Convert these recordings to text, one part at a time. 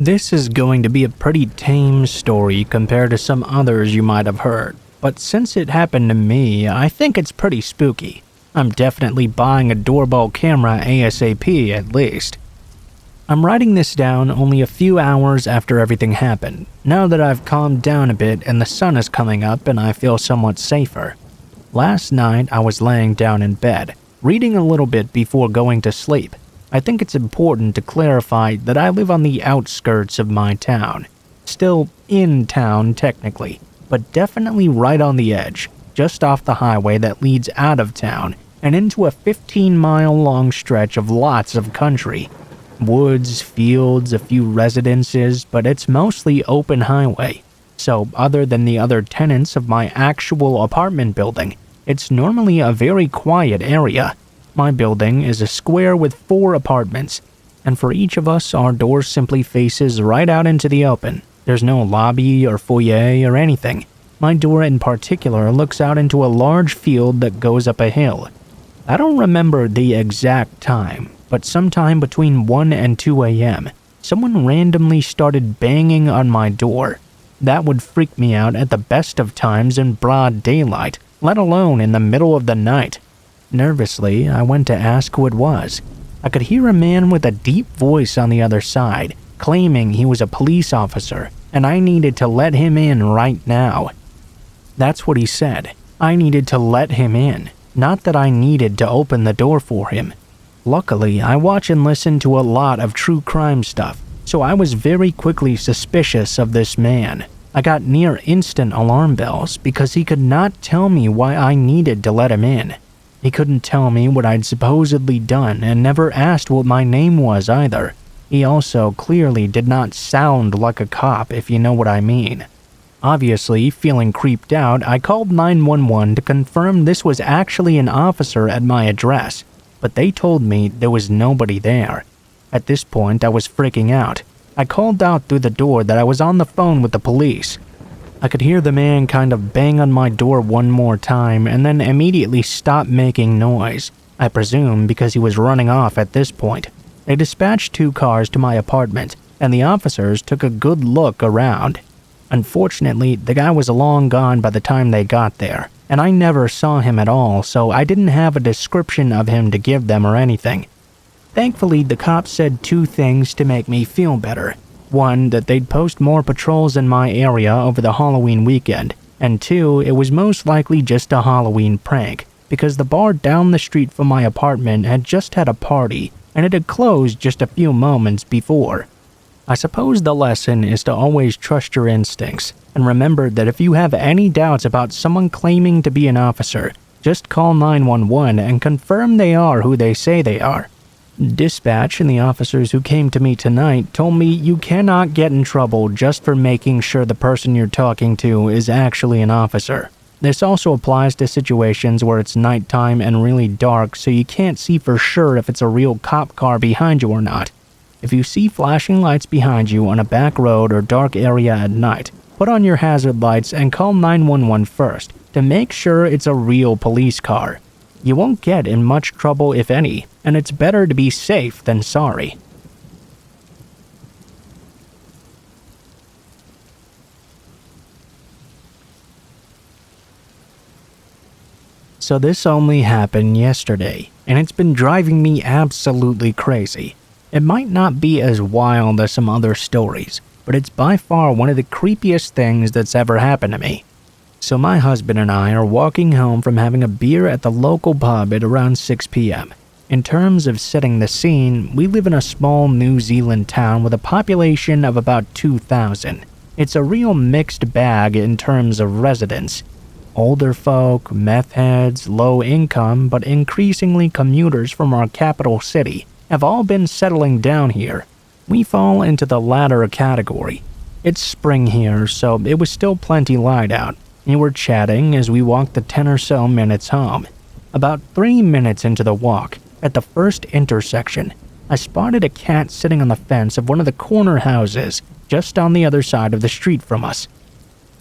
This is going to be a pretty tame story compared to some others you might have heard, but since it happened to me, I think it's pretty spooky. I'm definitely buying a doorbell camera ASAP at least. I'm writing this down only a few hours after everything happened, now that I've calmed down a bit and the sun is coming up and I feel somewhat safer. Last night I was laying down in bed, reading a little bit before going to sleep. I think it's important to clarify that I live on the outskirts of my town. Still in town technically, but definitely right on the edge, just off the highway that leads out of town and into a 15-mile-long stretch of lots of country. Woods, fields, a few residences, but it's mostly open highway. So other than the other tenants of my actual apartment building, it's normally a very quiet area. My building is a square with 4 apartments, and for each of us, our door simply faces right out into the open. There's no lobby or foyer or anything. My door in particular looks out into a large field that goes up a hill. I don't remember the exact time, but sometime between 1 and 2 a.m., someone randomly started banging on my door. That would freak me out at the best of times in broad daylight, let alone in the middle of the night. Nervously, I went to ask who it was. I could hear a man with a deep voice on the other side, claiming he was a police officer, and I needed to let him in right now. That's what he said. I needed to let him in, not that I needed to open the door for him. Luckily, I watch and listen to a lot of true crime stuff, so I was very quickly suspicious of this man. I got near instant alarm bells because he could not tell me why I needed to let him in. He couldn't tell me what I'd supposedly done and never asked what my name was either. He also clearly did not sound like a cop, if you know what I mean. Obviously, feeling creeped out, I called 911 to confirm this was actually an officer at my address, but they told me there was nobody there. At this point, I was freaking out. I called out through the door that I was on the phone with the police. I could hear the man kind of bang on my door one more time and then immediately stop making noise. I presume because he was running off at this point. They dispatched 2 cars to my apartment, and the officers took a good look around. Unfortunately, the guy was long gone by the time they got there, and I never saw him at all, so I didn't have a description of him to give them or anything. Thankfully, the cops said 2 things to make me feel better. 1, that they'd post more patrols in my area over the Halloween weekend, and 2, it was most likely just a Halloween prank, because the bar down the street from my apartment had just had a party, and it had closed just a few moments before. I suppose the lesson is to always trust your instincts, and remember that if you have any doubts about someone claiming to be an officer, just call 911 and confirm they are who they say they are. Dispatch and the officers who came to me tonight told me you cannot get in trouble just for making sure the person you're talking to is actually an officer. This also applies to situations where it's nighttime and really dark, so you can't see for sure if it's a real cop car behind you or not. If you see flashing lights behind you on a back road or dark area at night, put on your hazard lights and call 911 first to make sure it's a real police car. You won't get in much trouble if any, and it's better to be safe than sorry. So this only happened yesterday, and it's been driving me absolutely crazy. It might not be as wild as some other stories, but it's by far one of the creepiest things that's ever happened to me. So my husband and I are walking home from having a beer at the local pub at around 6 p.m. In terms of setting the scene, we live in a small New Zealand town with a population of about 2,000. It's a real mixed bag in terms of residents. Older folk, meth heads, low income, but increasingly commuters from our capital city have all been settling down here. We fall into the latter category. It's spring here, so it was still plenty light out. We were chatting as we walked the 10 or so minutes home. About 3 minutes into the walk, at the first intersection, I spotted a cat sitting on the fence of one of the corner houses just on the other side of the street from us.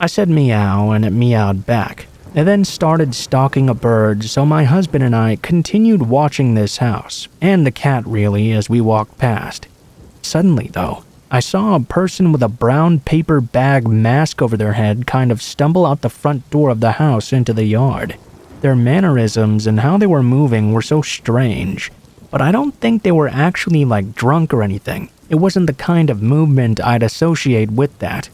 I said meow and it meowed back. It then started stalking a bird, so my husband and I continued watching this house, and the cat really, as we walked past. Suddenly though, I saw a person with a brown paper bag mask over their head kind of stumble out the front door of the house into the yard. Their mannerisms and how they were moving were so strange, but I don't think they were actually like drunk or anything. It wasn't the kind of movement I'd associate with that.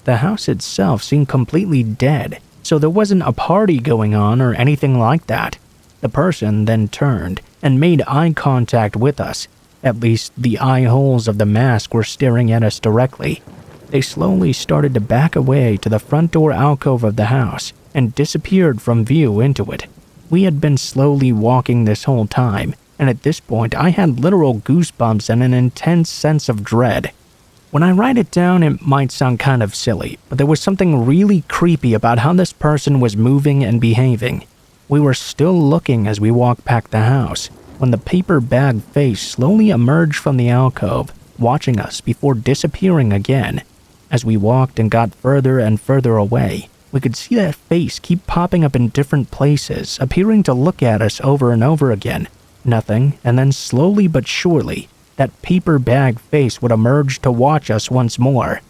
The house itself seemed completely dead, so there wasn't a party going on or anything like that. The person then turned and made eye contact with us. At least the eye holes of the mask were staring at us directly. They slowly started to back away to the front door alcove of the house and disappeared from view into it. We had been slowly walking this whole time, and at this point I had literal goosebumps and an intense sense of dread. When I write it down, it might sound kind of silly, but there was something really creepy about how this person was moving and behaving. We were still looking as we walked back the house, when the paper bag face slowly emerged from the alcove, watching us before disappearing again. As we walked and got further and further away, we could see that face keep popping up in different places, appearing to look at us over and over again. Nothing, and then slowly but surely, that paper bag face would emerge to watch us once more.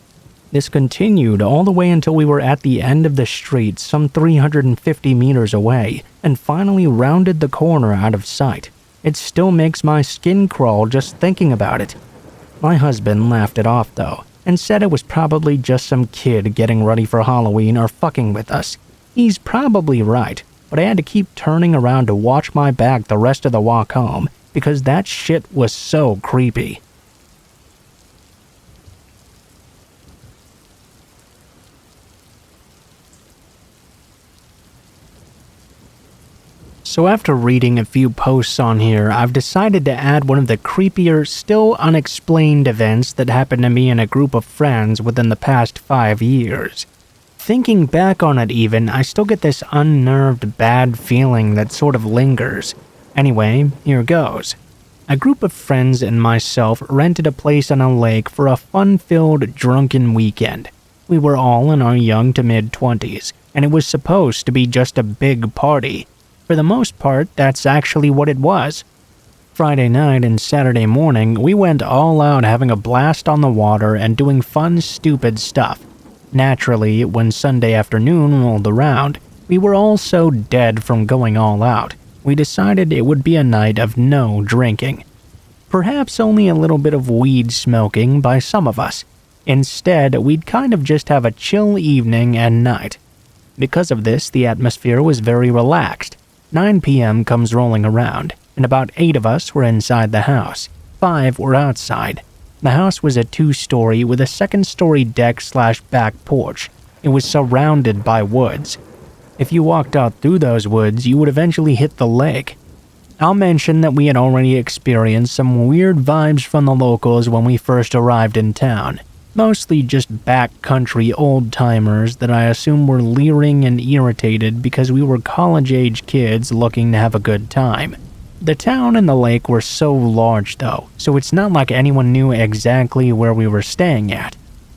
This continued all the way until we were at the end of the street, some 350 meters away, and finally rounded the corner out of sight. It still makes my skin crawl just thinking about it. My husband laughed it off though, and said it was probably just some kid getting ready for Halloween or fucking with us. He's probably right, but I had to keep turning around to watch my back the rest of the walk home, because that shit was so creepy. So after reading a few posts on here, I've decided to add one of the creepier, still unexplained events that happened to me and a group of friends within the past 5 years. Thinking back on it even, I still get this unnerved bad feeling that sort of lingers. Anyway, here goes. A group of friends and myself rented a place on a lake for a fun-filled, drunken weekend. We were all in our young to mid-20s, and it was supposed to be just a big party. For the most part, that's actually what it was. Friday night and Saturday morning, we went all out having a blast on the water and doing fun, stupid stuff. Naturally, when Sunday afternoon rolled around, we were all so dead from going all out, we decided it would be a night of no drinking. Perhaps only a little bit of weed smoking by some of us. Instead, we'd kind of just have a chill evening and night. Because of this, the atmosphere was very relaxed. 9 p.m. comes rolling around, and about 8 of us were inside the house. 5 were outside. The house was a 2-story with a 2nd-story deck/back porch. It was surrounded by woods. If you walked out through those woods, you would eventually hit the lake. I'll mention that we had already experienced some weird vibes from the locals when we first arrived in town. Mostly just backcountry old-timers that I assume were leering and irritated because we were college-age kids looking to have a good time. The town and the lake were so large though, so it's not like anyone knew exactly where we were staying at.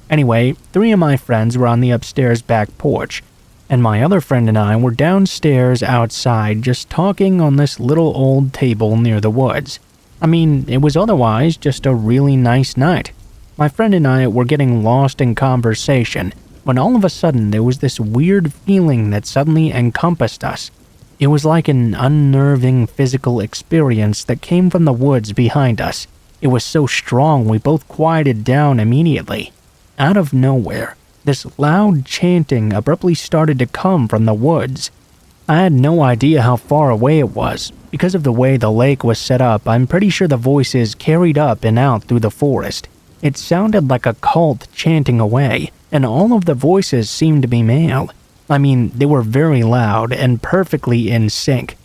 Anyway, 3 of my friends were on the upstairs back porch, and my other friend and I were downstairs outside just talking on this little old table near the woods. I mean, it was otherwise just a really nice night. My friend and I were getting lost in conversation when all of a sudden there was this weird feeling that suddenly encompassed us. It was like an unnerving physical experience that came from the woods behind us. It was so strong we both quieted down immediately. Out of nowhere, this loud chanting abruptly started to come from the woods. I had no idea how far away it was. Because of the way the lake was set up, I'm pretty sure the voices carried up and out through the forest. It sounded like a cult chanting away, and all of the voices seemed to be male. I mean, they were very loud and perfectly in sync.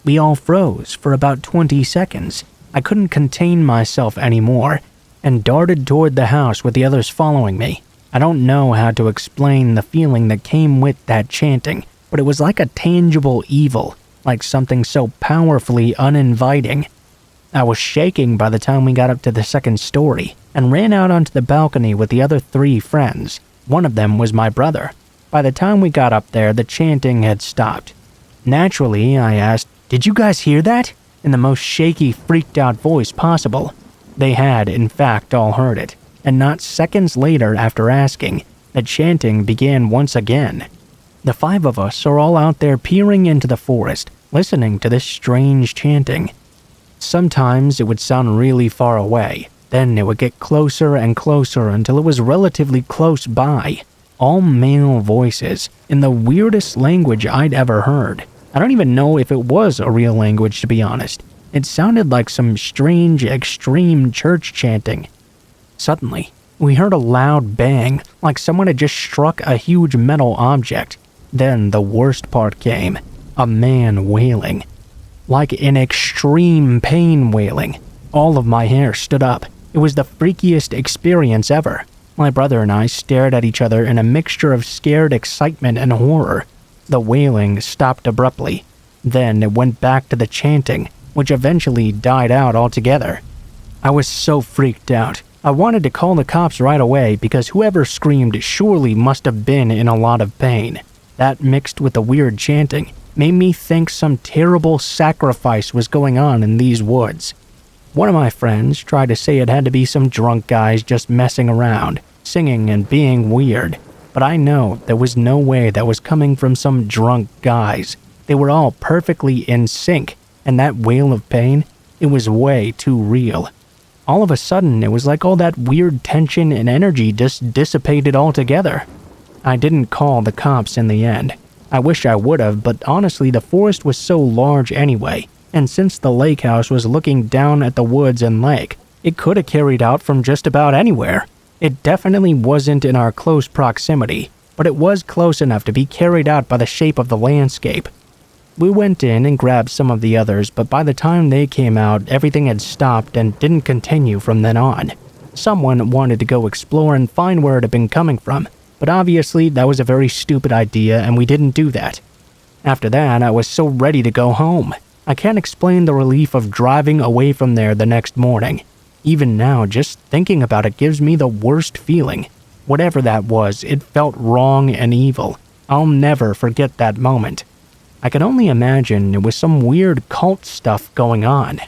We all froze for about 20 seconds. I couldn't contain myself anymore, and darted toward the house with the others following me. I don't know how to explain the feeling that came with that chanting, but it was like a tangible evil, like something so powerfully uninviting. I was shaking by the time we got up to the 2nd story, and ran out onto the balcony with the other 3 friends. One of them was my brother. By the time we got up there, the chanting had stopped. Naturally, I asked, "Did you guys hear that?" in the most shaky, freaked out voice possible. They had, in fact, all heard it, and not seconds later after asking, the chanting began once again. The 5 of us are all out there peering into the forest, listening to this strange chanting. Sometimes it would sound really far away, then it would get closer and closer until it was relatively close by. All male voices, in the weirdest language I'd ever heard. I don't even know if it was a real language, to be honest. It sounded like some strange, extreme church chanting. Suddenly, we heard a loud bang, like someone had just struck a huge metal object. Then the worst part came, a man wailing. Like an extreme pain wailing. All of my hair stood up. It was the freakiest experience ever. My brother and I stared at each other in a mixture of scared excitement and horror. The wailing stopped abruptly. Then it went back to the chanting, which eventually died out altogether. I was so freaked out. I wanted to call the cops right away because whoever screamed surely must have been in a lot of pain. That mixed with the weird chanting made me think some terrible sacrifice was going on in these woods. One of my friends tried to say it had to be some drunk guys just messing around, singing and being weird, but I know there was no way that was coming from some drunk guys. They were all perfectly in sync, and that wail of pain, it was way too real. All of a sudden, it was like all that weird tension and energy just dissipated altogether. I didn't call the cops in the end. I wish I would have, but honestly the forest was so large anyway, and since the lake house was looking down at the woods and lake, it could have carried out from just about anywhere. It definitely wasn't in our close proximity, but it was close enough to be carried out by the shape of the landscape. We went in and grabbed some of the others, but by the time they came out, everything had stopped and didn't continue from then on. Someone wanted to go explore and find where it had been coming from, but obviously that was a very stupid idea and we didn't do that. After that, I was so ready to go home. I can't explain the relief of driving away from there the next morning. Even now, just thinking about it gives me the worst feeling. Whatever that was, it felt wrong and evil. I'll never forget that moment. I can only imagine it was some weird cult stuff going on.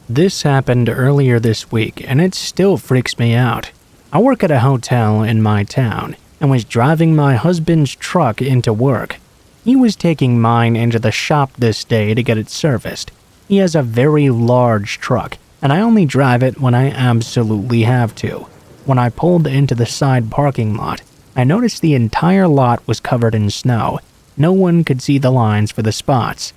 This happened earlier this week, and it still freaks me out. I work at a hotel in my town, and was driving my husband's truck into work. He was taking mine into the shop this day to get it serviced. He has a very large truck, and I only drive it when I absolutely have to. When I pulled into the side parking lot, I noticed the entire lot was covered in snow. No one could see the lines for the spots.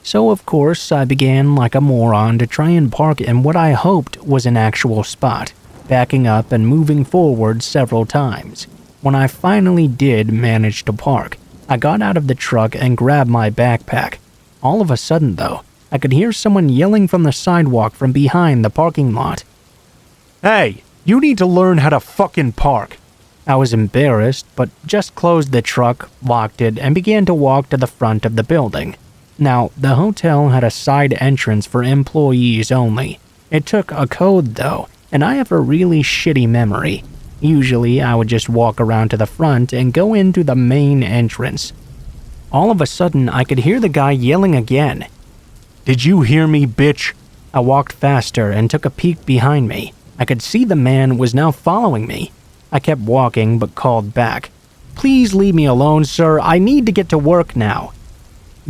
So of course I began like a moron to try and park in what I hoped was an actual spot, backing up and moving forward several times. When I finally did manage to park, I got out of the truck and grabbed my backpack. All of a sudden though, I could hear someone yelling from the sidewalk from behind the parking lot. "Hey, you need to learn how to fucking park." I was embarrassed, but just closed the truck, locked it, and began to walk to the front of the building. Now, the hotel had a side entrance for employees only. It took a code though, and I have a really shitty memory. Usually, I would just walk around to the front and go into the main entrance. All of a sudden, I could hear the guy yelling again. "Did you hear me, bitch?" I walked faster and took a peek behind me. I could see the man was now following me. I kept walking but called back. "Please leave me alone, sir. I need to get to work now."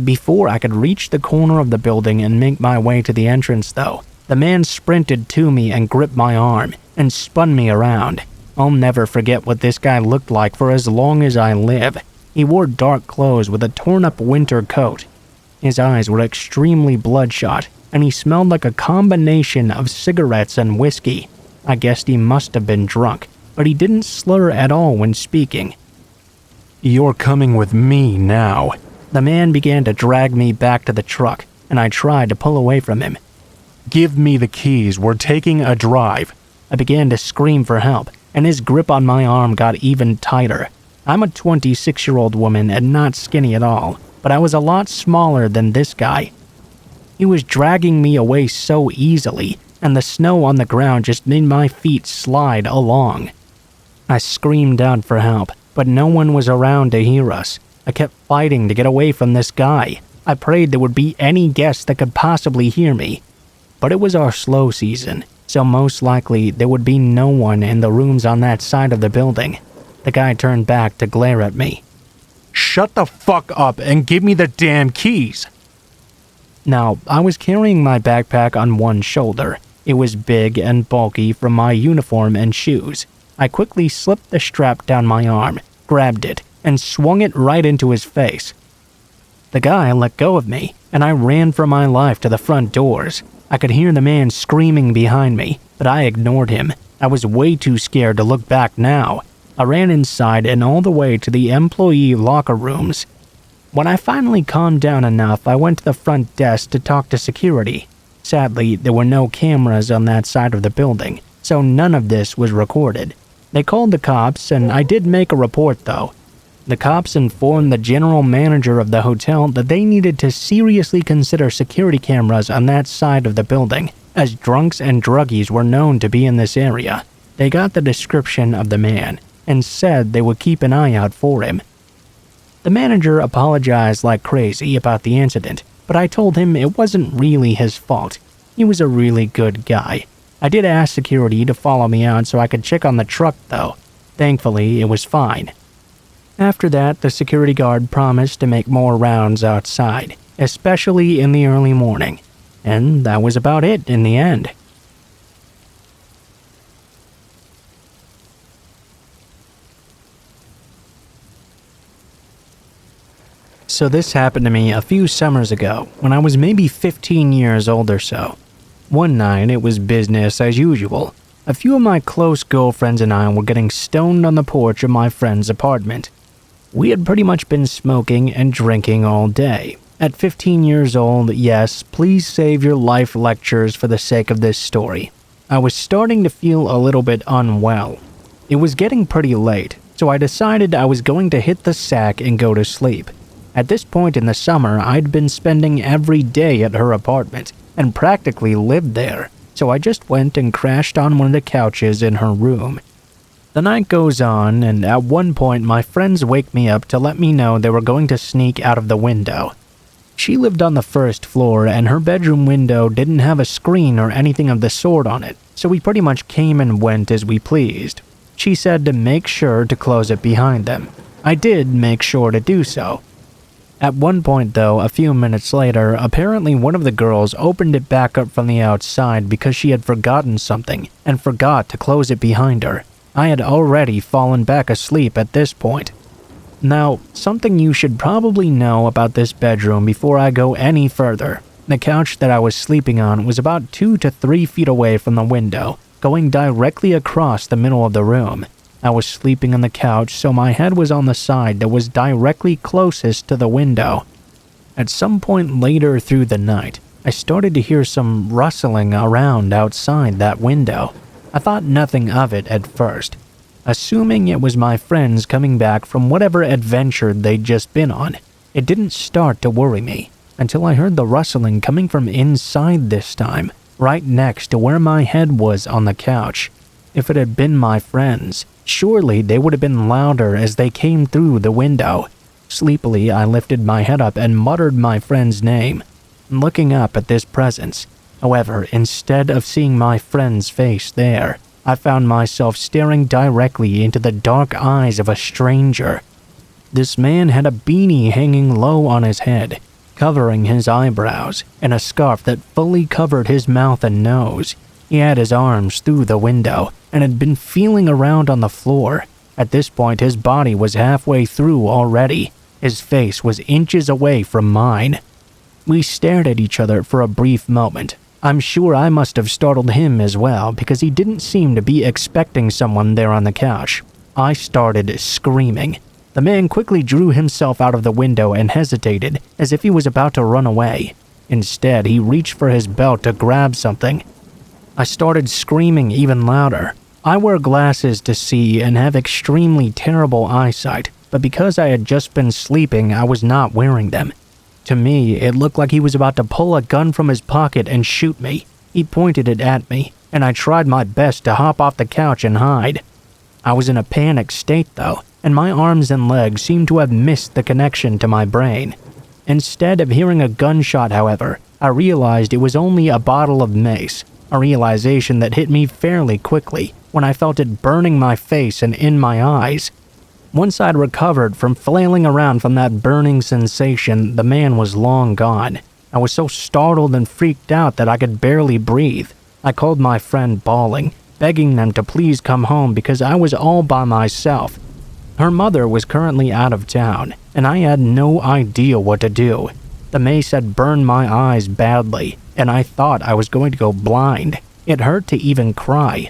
Before I could reach the corner of the building and make my way to the entrance though, the man sprinted to me and gripped my arm and spun me around. I'll never forget what this guy looked like for as long as I live. He wore dark clothes with a torn-up winter coat. His eyes were extremely bloodshot, and he smelled like a combination of cigarettes and whiskey. I guessed he must have been drunk, but he didn't slur at all when speaking. "You're coming with me now." The man began to drag me back to the truck, and I tried to pull away from him. "Give me the keys, we're taking a drive." I began to scream for help, and his grip on my arm got even tighter. I'm a 26-year-old woman and not skinny at all, but I was a lot smaller than this guy. He was dragging me away so easily, and the snow on the ground just made my feet slide along. I screamed out for help, but no one was around to hear us. I kept fighting to get away from this guy. I prayed there would be any guest that could possibly hear me. But it was our slow season, so most likely there would be no one in the rooms on that side of the building. The guy turned back to glare at me. "Shut the fuck up and give me the damn keys." Now, I was carrying my backpack on one shoulder. It was big and bulky from my uniform and shoes. I quickly slipped the strap down my arm, grabbed it, and swung it right into his face. The guy let go of me, and I ran for my life to the front doors. I could hear the man screaming behind me, but I ignored him. I was way too scared to look back now. I ran inside and all the way to the employee locker rooms. When I finally calmed down enough, I went to the front desk to talk to security. Sadly, there were no cameras on that side of the building, so none of this was recorded. They called the cops, and I did make a report though. The cops informed the general manager of the hotel that they needed to seriously consider security cameras on that side of the building, as drunks and druggies were known to be in this area. They got the description of the man, and said they would keep an eye out for him. The manager apologized like crazy about the incident, but I told him it wasn't really his fault. He was a really good guy. I did ask security to follow me out so I could check on the truck though. Thankfully, it was fine. After that, the security guard promised to make more rounds outside, especially in the early morning. And that was about it in the end. So this happened to me a few summers ago, when I was maybe 15 years old or so. One night, it was business as usual. A few of my close girlfriends and I were getting stoned on the porch of my friend's apartment. We had pretty much been smoking and drinking all day. At 15 years old, yes, please save your life lectures for the sake of this story. I was starting to feel a little bit unwell. It was getting pretty late, so I decided I was going to hit the sack and go to sleep. At this point in the summer, I'd been spending every day at her apartment and practically lived there, so I just went and crashed on one of the couches in her room. The night goes on, and at one point my friends wake me up to let me know they were going to sneak out of the window. She lived on the first floor, and her bedroom window didn't have a screen or anything of the sort on it, so we pretty much came and went as we pleased. She said to make sure to close it behind them. I did make sure to do so. At one point though, a few minutes later, apparently one of the girls opened it back up from the outside because she had forgotten something and forgot to close it behind her. I had already fallen back asleep at this point. Now, something you should probably know about this bedroom before I go any further. The couch that I was sleeping on was about 2 to 3 feet away from the window, going directly across the middle of the room. I was sleeping on the couch, so my head was on the side that was directly closest to the window. At some point later through the night, I started to hear some rustling around outside that window. I thought nothing of it at first, assuming it was my friends coming back from whatever adventure they'd just been on. It didn't start to worry me until I heard the rustling coming from inside this time, right next to where my head was on the couch. If it had been my friends, surely they would have been louder as they came through the window. Sleepily, I lifted my head up and muttered my friend's name, looking up at this presence. However, instead of seeing my friend's face there, I found myself staring directly into the dark eyes of a stranger. This man had a beanie hanging low on his head, covering his eyebrows, and a scarf that fully covered his mouth and nose. He had his arms through the window and had been feeling around on the floor. At this point, his body was halfway through already. His face was inches away from mine. We stared at each other for a brief moment. I'm sure I must have startled him as well because he didn't seem to be expecting someone there on the couch. I started screaming. The man quickly drew himself out of the window and hesitated as if he was about to run away. Instead, he reached for his belt to grab something. I started screaming even louder. I wear glasses to see and have extremely terrible eyesight, but because I had just been sleeping, I was not wearing them. To me, it looked like he was about to pull a gun from his pocket and shoot me. He pointed it at me, and I tried my best to hop off the couch and hide. I was in a panic state though. and my arms and legs seemed to have missed the connection to my brain. Instead of hearing a gunshot, however, I realized it was only a bottle of mace, a realization that hit me fairly quickly when I felt it burning my face and in my eyes. Once I'd recovered from flailing around from that burning sensation, the man was long gone. I was so startled and freaked out that I could barely breathe. I called my friend bawling, begging them to please come home because I was all by myself. Her mother was currently out of town, and I had no idea what to do. The mace had burned my eyes badly, and I thought I was going to go blind. It hurt to even cry.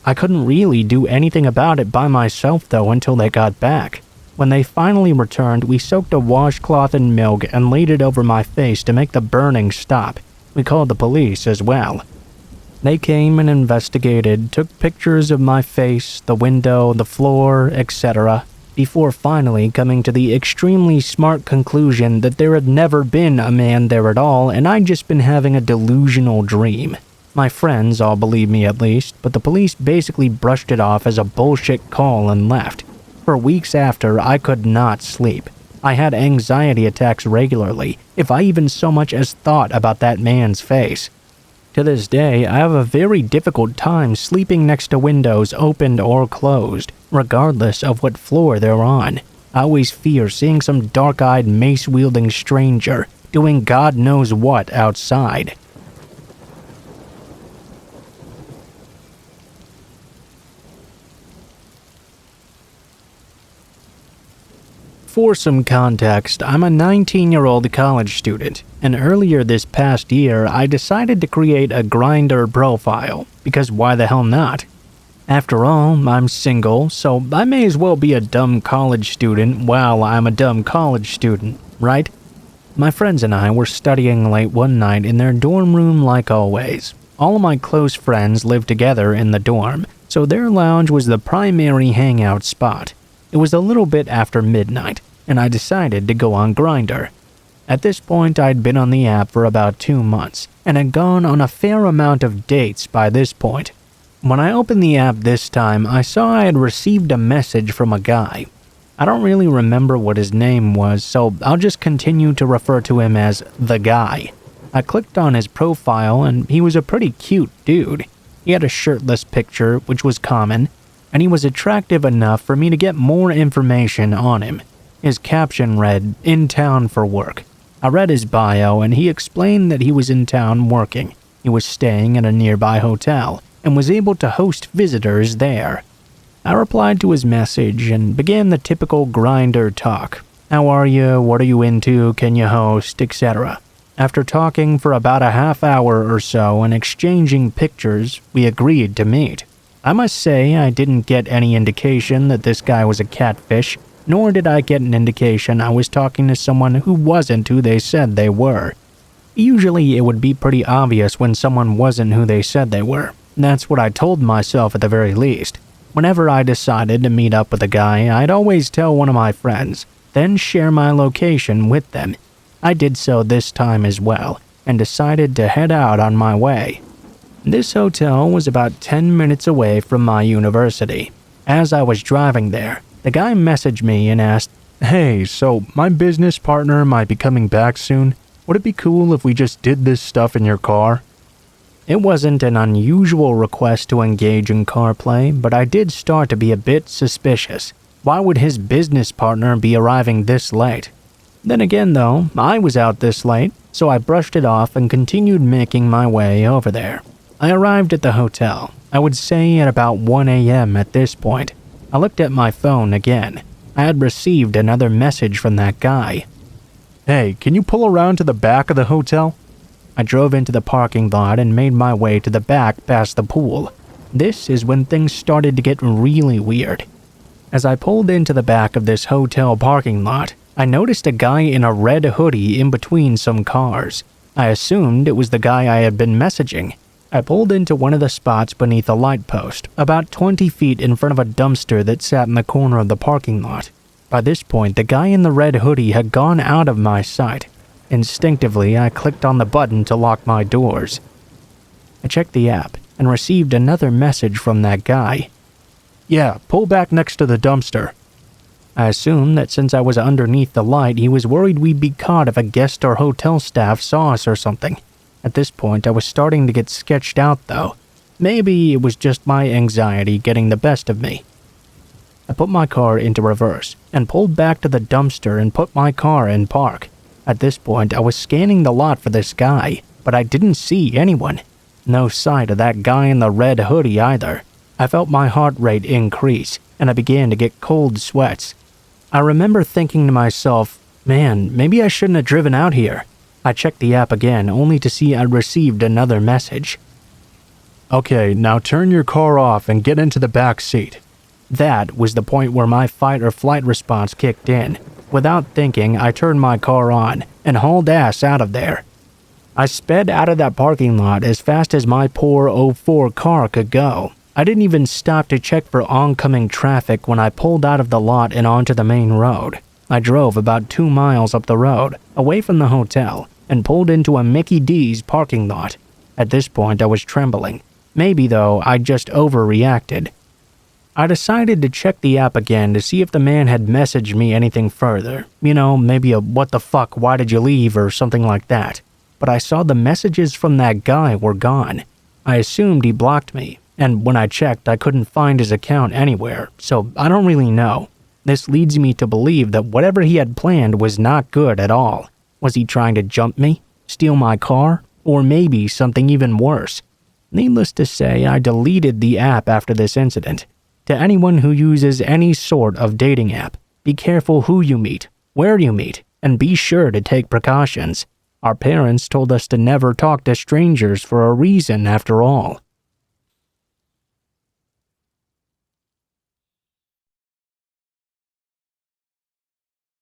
I couldn't really do anything about it by myself though until they got back. When they finally returned, we soaked a washcloth in milk and laid it over my face to make the burning stop. We called the police as well. They came and investigated, took pictures of my face, the window, the floor, etc., before finally coming to the extremely smart conclusion that there had never been a man there at all and I'd just been having a delusional dream. My friends all believed me at least, but the police basically brushed it off as a bullshit call and left. For weeks after, I could not sleep. I had anxiety attacks regularly, if I even so much as thought about that man's face. To this day, I have a very difficult time sleeping next to windows opened or closed, regardless of what floor they're on. I always fear seeing some dark-eyed, mace-wielding stranger doing God knows what outside. For some context, I'm a 19-year-old college student, and earlier this past year, I decided to create a Grindr profile, because why the hell not? After all, I'm single, so I may as well be a dumb college student while I'm a dumb college student, right? My friends and I were studying late one night in their dorm room like always. All of my close friends lived together in the dorm, so their lounge was the primary hangout spot. It was a little bit after midnight, and I decided to go on Grindr. At this point, I'd been on the app for about 2 months, and had gone on a fair amount of dates by this point. When I opened the app this time, I saw I had received a message from a guy. I don't really remember what his name was, so I'll just continue to refer to him as the guy. I clicked on his profile, and he was a pretty cute dude. He had a shirtless picture, which was common, and he was attractive enough for me to get more information on him. His caption read, "In town for work." I read his bio and he explained that he was in town working. He was staying at a nearby hotel and was able to host visitors there. I replied to his message and began the typical Grindr talk. How are you? What are you into? Can you host? Etc. After talking for about a half hour or so and exchanging pictures, we agreed to meet. I must say I didn't get any indication that this guy was a catfish, nor did I get an indication I was talking to someone who wasn't who they said they were. Usually it would be pretty obvious when someone wasn't who they said they were. That's what I told myself at the very least. Whenever I decided to meet up with a guy, I'd always tell one of my friends, then share my location with them. I did so this time as well, and decided to head out on my way. This hotel was about 10 minutes away from my university. As I was driving there, the guy messaged me and asked, Hey, so my business partner might be coming back soon. Would it be cool if we just did this stuff in your car? It wasn't an unusual request to engage in car play, but I did start to be a bit suspicious. Why would his business partner be arriving this late? Then again though, I was out this late, so I brushed it off and continued making my way over there. I arrived at the hotel, I would say at about 1 a.m. at this point. I looked at my phone again. I had received another message from that guy. Hey, can you pull around to the back of the hotel? I drove into the parking lot and made my way to the back past the pool. This is when things started to get really weird. As I pulled into the back of this hotel parking lot, I noticed a guy in a red hoodie in between some cars. I assumed it was the guy I had been messaging. I pulled into one of the spots beneath a light post, about 20 feet in front of a dumpster that sat in the corner of the parking lot. By this point, the guy in the red hoodie had gone out of my sight. Instinctively, I clicked on the button to lock my doors. I checked the app and received another message from that guy. Yeah, pull back next to the dumpster. I assumed that since I was underneath the light, he was worried we'd be caught if a guest or hotel staff saw us or something. At this point, I was starting to get sketched out though. Maybe it was just my anxiety getting the best of me. I put my car into reverse and pulled back to the dumpster and put my car in park. At this point, I was scanning the lot for this guy, but I didn't see anyone. No sight of that guy in the red hoodie either. I felt my heart rate increase, and I began to get cold sweats. I remember thinking to myself, man, maybe I shouldn't have driven out here. I checked the app again, only to see I'd received another message. Okay, now turn your car off and get into the back seat. That was the point where my fight or flight response kicked in. Without thinking, I turned my car on and hauled ass out of there. I sped out of that parking lot as fast as my poor 04 car could go. I didn't even stop to check for oncoming traffic when I pulled out of the lot and onto the main road. I drove about 2 miles up the road, away from the hotel, and pulled into a Mickey D's parking lot. At this point, I was trembling. Maybe, though, I just overreacted. I decided to check the app again to see if the man had messaged me anything further. You know, maybe a "what the fuck, why did you leave?" or something like that. But I saw the messages from that guy were gone. I assumed he blocked me, and when I checked, I couldn't find his account anywhere, so I don't really know. This leads me to believe that whatever he had planned was not good at all. Was he trying to jump me? Steal my car? Or maybe something even worse? Needless to say, I deleted the app after this incident. To anyone who uses any sort of dating app, be careful who you meet, where you meet, and be sure to take precautions. Our parents told us to never talk to strangers for a reason after all.